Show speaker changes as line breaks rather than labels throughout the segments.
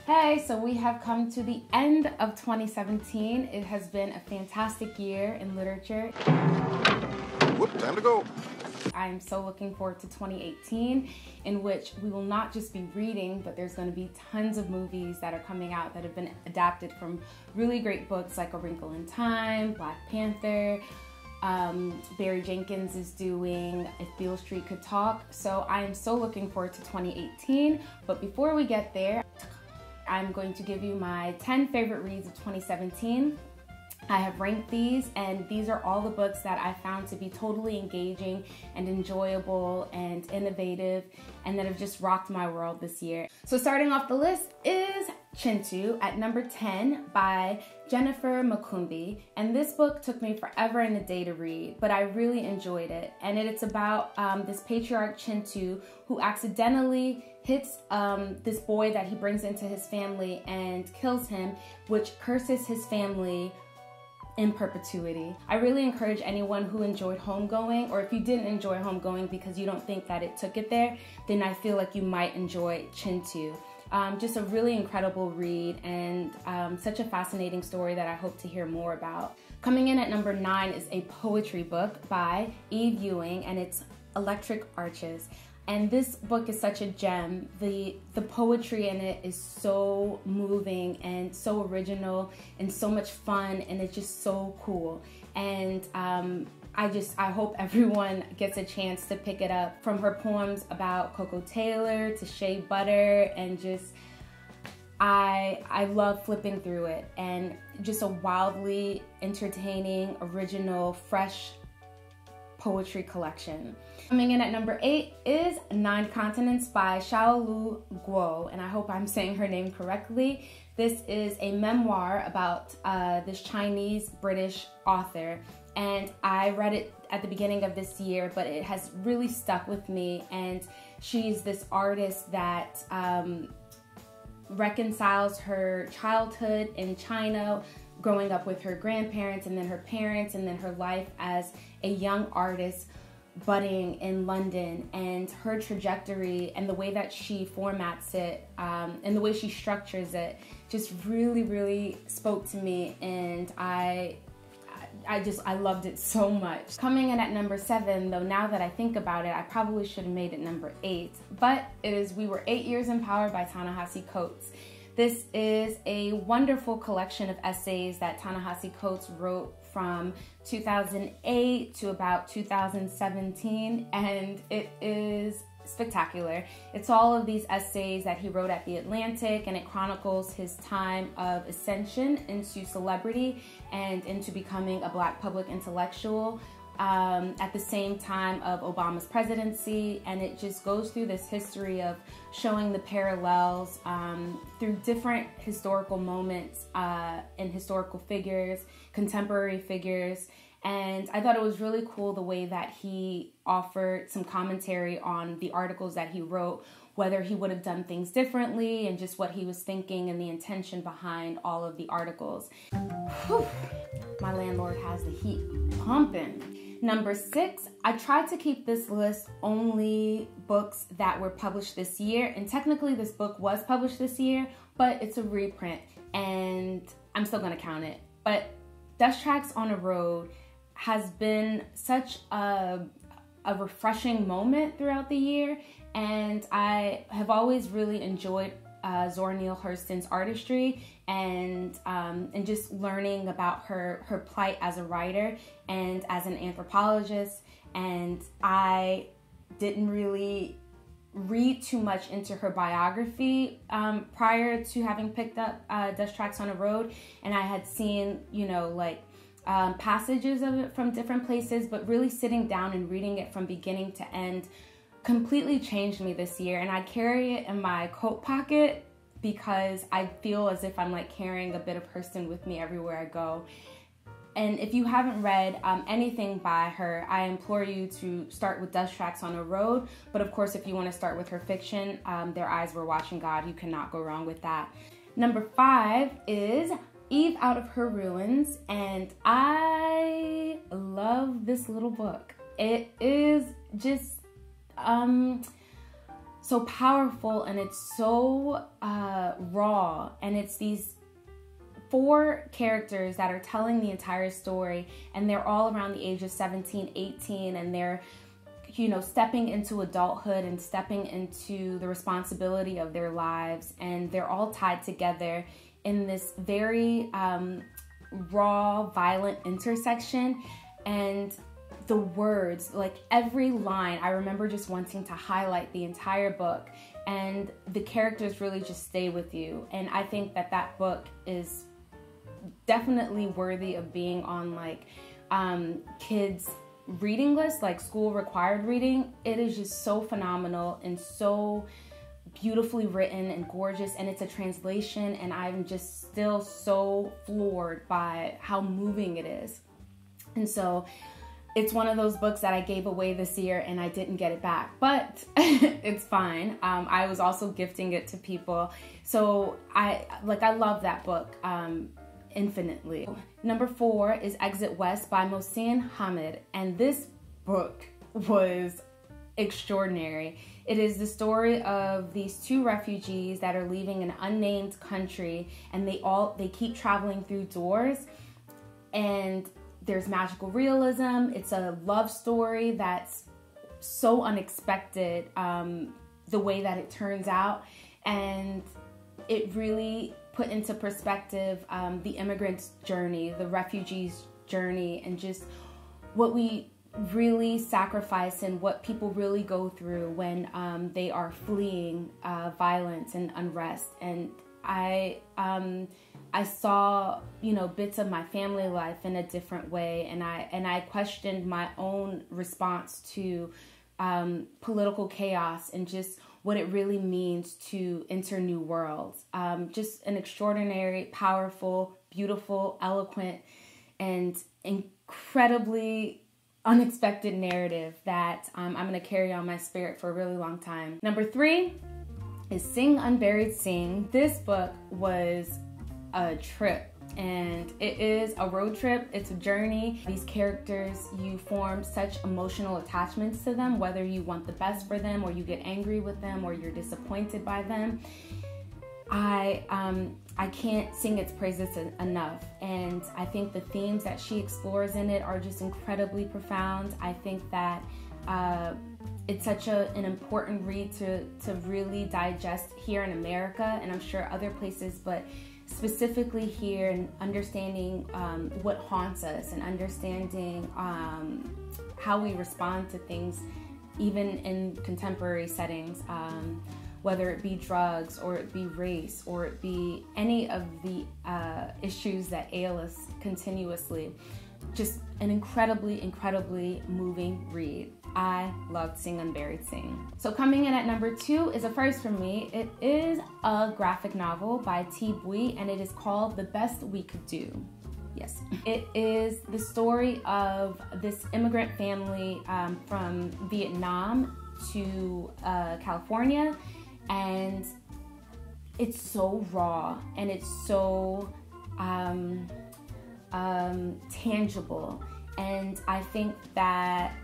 Hey, so we have come to the end of 2017. It has been a fantastic year in literature.
Whoop, time to go.
I'm so looking forward to 2018, in which we will not just be reading, but there's going to be tons of movies that are coming out that have been adapted from really great books like A Wrinkle in Time, Black Panther. Barry Jenkins is doing If Beale Street Could Talk. So I am so looking forward to 2018. But before we get there, I'm going to give you my 10 favorite reads of 2017. I have ranked these, and these are all the books that I found to be totally engaging and enjoyable and innovative and that have just rocked my world this year. So starting off the list is Chintu at number 10 by Jennifer Makumbi. And this book took me forever and a day to read, but I really enjoyed it. And it's about this patriarch Chintu who accidentally hits this boy that he brings into his family and kills him, which curses his family in perpetuity. I really encourage anyone who enjoyed Homegoing, or if you didn't enjoy Homegoing because you don't think that it took it there, then I feel like you might enjoy Chintu. Just a really incredible read and such a fascinating story that I hope to hear more about. Coming in at number 9 is a poetry book by Eve Ewing, and it's Electric Arches. And this book is such a gem. The poetry in it is so moving and so original and so much fun, and it's just so cool. And I hope everyone gets a chance to pick it up. From her poems about Coco Taylor to Shea Butter, and just I love flipping through it, and just a wildly entertaining, original, fresh poetry collection. Coming in at number 8 is 9 Continents by Xiaolu Guo, and I hope I'm saying her name correctly. This is a memoir about this Chinese-British author, and I read it at the beginning of this year, but it has really stuck with me. And she's this artist that reconciles her childhood in China, growing up with her grandparents and then her parents, and then her life as a young artist budding in London, and her trajectory and the way that she formats it and the way she structures it just really spoke to me, and I loved it so much. Coming in at number 7, though, now that I think about it, I probably should have made it number 8, but it is We Were 8 Years in Power by Ta-Nehisi Coates. This is a wonderful collection of essays that Ta-Nehisi Coates wrote from 2008 to about 2017, and it is spectacular. It's all of these essays that he wrote at The Atlantic, and it chronicles his time of ascension into celebrity and into becoming a Black public intellectual at the same time of Obama's presidency, and it just goes through this history of showing the parallels through different historical moments and historical figures, contemporary figures. And I thought it was really cool the way that he offered some commentary on the articles that he wrote, whether he would have done things differently, and just what he was thinking and the intention behind all of the articles. Whew. My landlord has the heat pumping. Number 6, I tried to keep this list only books that were published this year, and technically this book was published this year, but it's a reprint, and I'm still gonna count it. But Dust Tracks on a Road has been such a refreshing moment throughout the year, and I have always really enjoyed Zora Neale Hurston's artistry and just learning about her plight as a writer and as an anthropologist. And I didn't really read too much into her biography prior to having picked up Dust Tracks on a Road, and I had seen, passages of it from different places, but really sitting down and reading it from beginning to end completely changed me this year. And I carry it in my coat pocket because I feel as if I'm like carrying a bit of Hurston with me everywhere I go. And if you haven't read anything by her, I implore you to start with Dust Tracks on a Road. But of course, if you want to start with her fiction, Their Eyes Were Watching God, you cannot go wrong with that. Number 5 is Eve Out of Her Ruins, and I love this little book. It is just so powerful, and it's so raw, and it's these 4 characters that are telling the entire story, and they're all around the age of 17, 18, and they're, you know, stepping into adulthood and stepping into the responsibility of their lives, and they're all tied together in this very raw, violent intersection. And the words, like every line, I remember just wanting to highlight the entire book, and the characters really just stay with you. And I think that that book is definitely worthy of being on like kids reading list, like school required reading. It is just so phenomenal and so beautifully written and gorgeous, and it's a translation, and I'm just still so floored by how moving it is. And so it's one of those books that I gave away this year and I didn't get it back, but it's fine. I was also gifting it to people. So I love that book infinitely. Number 4 is Exit West by Mohsin Hamid, and this book was extraordinary. It is the story of these 2 refugees that are leaving an unnamed country, and they keep traveling through doors, and there's magical realism. It's a love story that's so unexpected, the way that it turns out, and it really put into perspective the immigrant's journey, the refugee's journey, and just what we really sacrifice and what people really go through when they are fleeing violence and unrest. And I saw, you know, bits of my family life in a different way, and I questioned my own response to political chaos and just what it really means to enter new worlds. Just an extraordinary, powerful, beautiful, eloquent, and incredibly unexpected narrative that I'm going to carry on my spirit for a really long time. Number 3 is Sing Unburied Sing. This book was a trip, and it is a road trip. It's a journey. These characters, you form such emotional attachments to them, whether you want the best for them or you get angry with them or you're disappointed by them. I can't sing its praises enough, and I think the themes that she explores in it are just incredibly profound. I think that it's such an important read to really digest here in America, and I'm sure other places, but specifically here, and understanding what haunts us and understanding how we respond to things even in contemporary settings, whether it be drugs or it be race or it be any of the issues that ail us continuously. Just an incredibly, incredibly moving read. I loved Sing Unburied Sing. So coming in at number 2 is a first for me. It is a graphic novel by T. Bui, and it is called The Best We Could Do. Yes. It is the story of this immigrant family from Vietnam to California, and it's so raw and it's so tangible, and I think that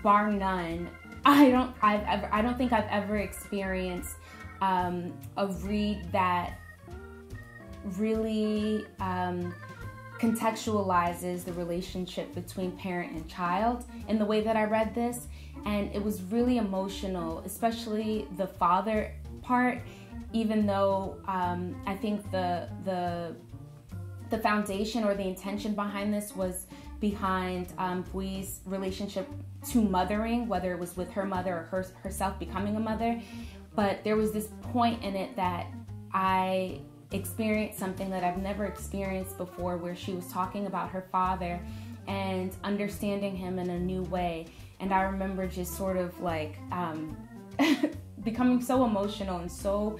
bar none, I don't think I've ever experienced a read that really contextualizes the relationship between parent and child in the way that I read this. And it was really emotional, especially the father part, even though I think the foundation or the intention behind this was behind Bui's relationship to mothering, whether it was with her mother or herself becoming a mother. But there was this point in it that I experienced something that I've never experienced before, where she was talking about her father and understanding him in a new way. And I remember just sort of like becoming so emotional and so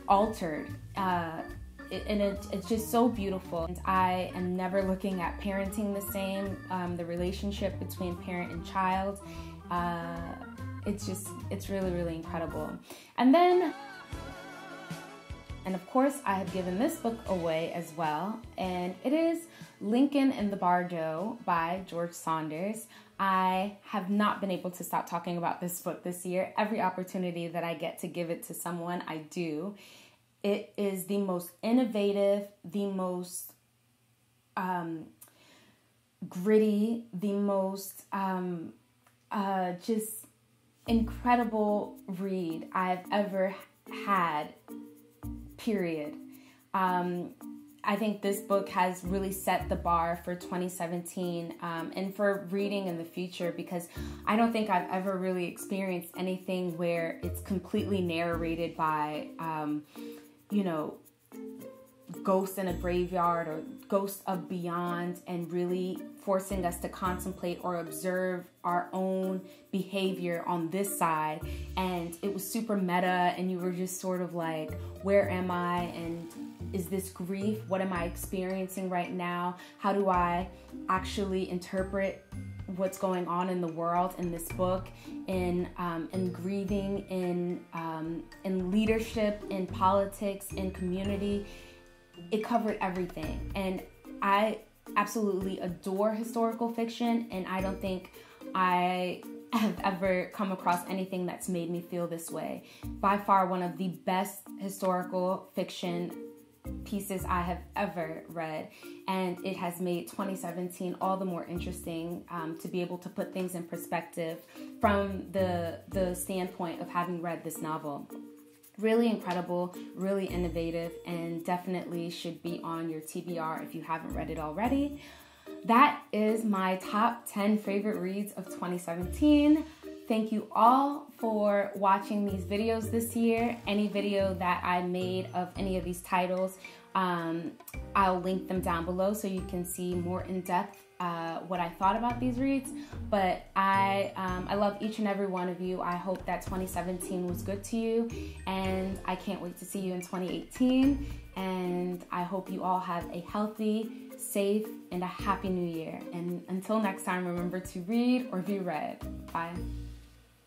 altered. And it's just so beautiful. And I am never looking at parenting the same, the relationship between parent and child. It's really, really incredible. And then And of course, I have given this book away as well, and it is Lincoln and the Bardo by George Saunders. I have not been able to stop talking about this book this year. Every opportunity that I get to give it to someone, I do. It is the most innovative, the most gritty, the most just incredible read I've ever had, period. I think this book has really set the bar for 2017 and for reading in the future, because I don't think I've ever really experienced anything where it's completely narrated by, ghosts in a graveyard or ghosts of beyond, and really forcing us to contemplate or observe our own behavior on this side. And it was super meta, and you were just sort of like, where am I? And is this grief? What am I experiencing right now? How do I actually interpret what's going on in the world in this book, in grieving, in leadership, in politics, in community? It covered everything, and I absolutely adore historical fiction, and I don't think I have ever come across anything that's made me feel this way. By far one of the best historical fiction pieces I have ever read, and it has made 2017 all the more interesting to be able to put things in perspective from the standpoint of having read this novel. Really incredible, really innovative, and definitely should be on your TBR if you haven't read it already. That is my top 10 favorite reads of 2017. Thank you all for watching these videos this year. Any video that I made of any of these titles, I'll link them down below so you can see more in depth what I thought about these reads. But I love each and every one of you. I hope that 2017 was good to you, and I can't wait to see you in 2018. And I hope you all have a healthy, safe, and a happy new year. And until next time, remember to read or be read. Bye.